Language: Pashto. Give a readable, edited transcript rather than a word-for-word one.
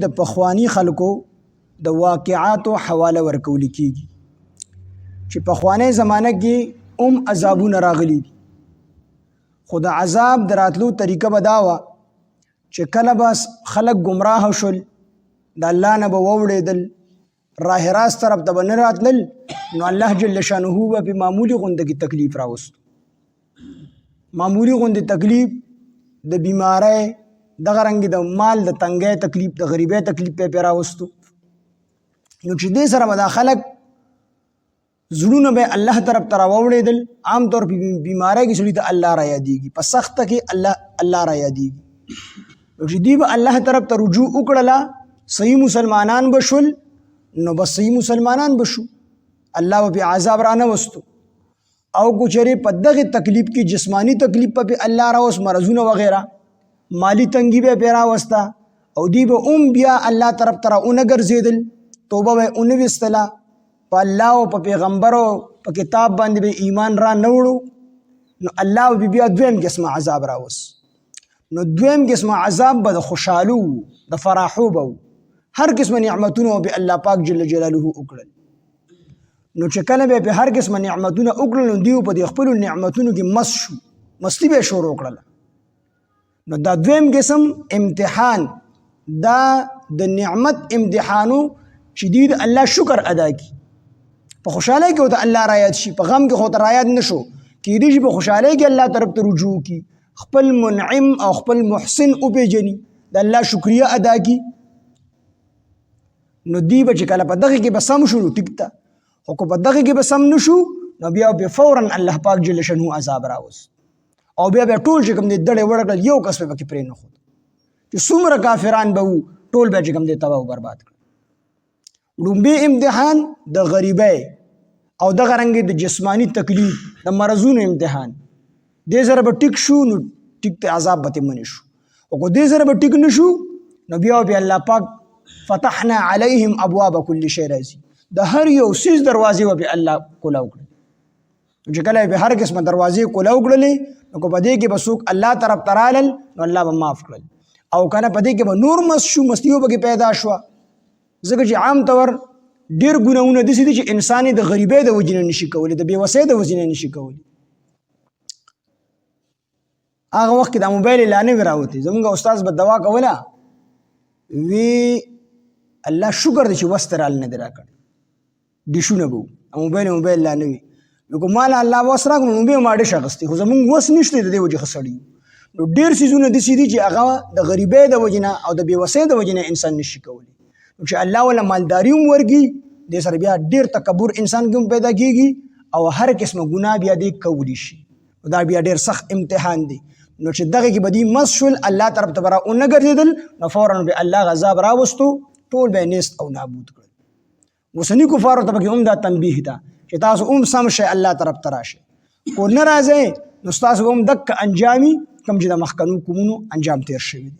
د پخوانی خلکو د واقعاتو حواله ورکول کیږي چې پخوانی زمانه کې عذابونه راغلي دي، خو د عذاب د راتلو طریقه به دا وه چې کله بس خلک گمراه شول، د الله نه به واوړېدل، راه راست طرف ته به نه راتلل، نو الله جل شانه به په معمولي غونده کې تکلیف راوستو. معمولي غونده تکلیف د بیماری، دغه رنګ د مال د تنګۍ تکلیف، د غریبۍ تکلیف پې راوستو. نو چې دې سره به دا خلک زړونه به الله طرف ته راوړېدل. عام طور په بیماری کې سړي ته الله را یادېږي، په سخته کې الله را یادېږي. نو چې دوی به الله طرف ته رجوع وکړله، صحیح مسلمانان به شول، نو بس صحیح مسلمانان به شو، الله به پې عذاب را نه وستو. او کو چېرې په دغې تکلیف کې جسمانی تکلیف به الله راوست، مرضونه وغیره، مالی تنګي به پې راوسته، او دوی به بیا الله طرف ته راونه ګرځېدل، توبه به ونه ویستله، په الله او په پیغمبر او په کتاب باندې به ایمان را نه وړو، نو الله به بیا دویم قسمه عذاب راوست. نو دویم قسمه عذاب به د خوشحالو د فراحو به هر قسمه نعمتونه به الله پاک جل جلاله وکړل. نو چې کله به په هر قسمه نعمتونه وکړل، نو دیو په دې خپلو نعمتونو کې مست شو، مستی به شروع کړله. نو دا دویم قسم امتحان، دا د نعمت امتحانو چې دوی د الله شکر ادا کړي. په خوشحالۍ کې ورته الله را یاد شي، په غم کې خو ته را یاد نه شو، کیدای شي په خوشحالۍ کې الله طرف ته رجوع کړي، خپل منعم او خپل محسن وپېژني، د الله شکریه ادا کړي. نو دوی به چې کله په دغه کې به سم شو، نو ټیک ته، خو که په دغه کې به سم نه شو، نو بیا به فوراً الله پاک جل شانه عذاب راوست، او بیا به ټول چې کوم دی دړې وړه کړل، یو کس به پکې پرې نه ښود، چې څومره کافران به وو ټول به چې کوم دی تباه او برباد کړل. لومبی امتحان د غریبۍ او دغه رنګې د جسمانی تکلیف، د مرضونو امتحان، دې سره به ټیک شو، نو ټیک ته عذاب به ترې منې شو. او که دې سره به ټیک نه شو، نو بیا به الله پاک فتحنا علیهم ابواب کل شی راځي، د هر یو څیز دروازې به الله کولاو کړي. چې کله به هر قسمه دروازې کولاو کړلې، نو که په دې کې به څوک الله طرف ته رالل، نو الله به معاف کړل، او که نه په دې کې به نور مست شو، مستي به پکې پیدا شوه. ځکه چې عام طور ډېر ګناهونه داسې دي چې انسان د غریبۍ د وجې نه نشي کولی، د بېوسۍ د وجې نه نشي کولی. هغه وخت کې دا موبایل لا نه وي راوتی، زمونږ استاد به دوا کوله، وی الله شکر دی چې وس ته رال نه دی راکړی، ډیشونه به وو، موبایل لا نه وي. نو که ما له الله وس راکړو، نو بیا ما ډیش اخیستی، خو زمونږ وس نشته د دې وجې ښه سړي. نو ډېر څیزونه داسې دي چې هغه د غریبۍ د وجې نه او د بېوسۍ د وجې نه انسان نشي کولی. نو چې الله ولا مالداري هم ورکړي، دې سره بیا ډېر تکبر انسان کې هم پیدا کېږي، او هر قسمه ګناه بیا دې کولی شي. دا بیا ډېر سخت امتحان دی. نو چې دغه کې به دوی مست شول، الله طرف ته به راونه ګرځېدل، نو فوراً به الله عذاب راوستو، ټول به یې نیست او نابود کړل. اوسني کفارو ته پکې هم دا تنبیه ده چې تاسو هم سم شئ، الله طرف ته راشئ. کو نه راځئ، نو ستاسو به هم دقه انجامي کوم چې د مخکنو قومونو انجام تیر شوي دي.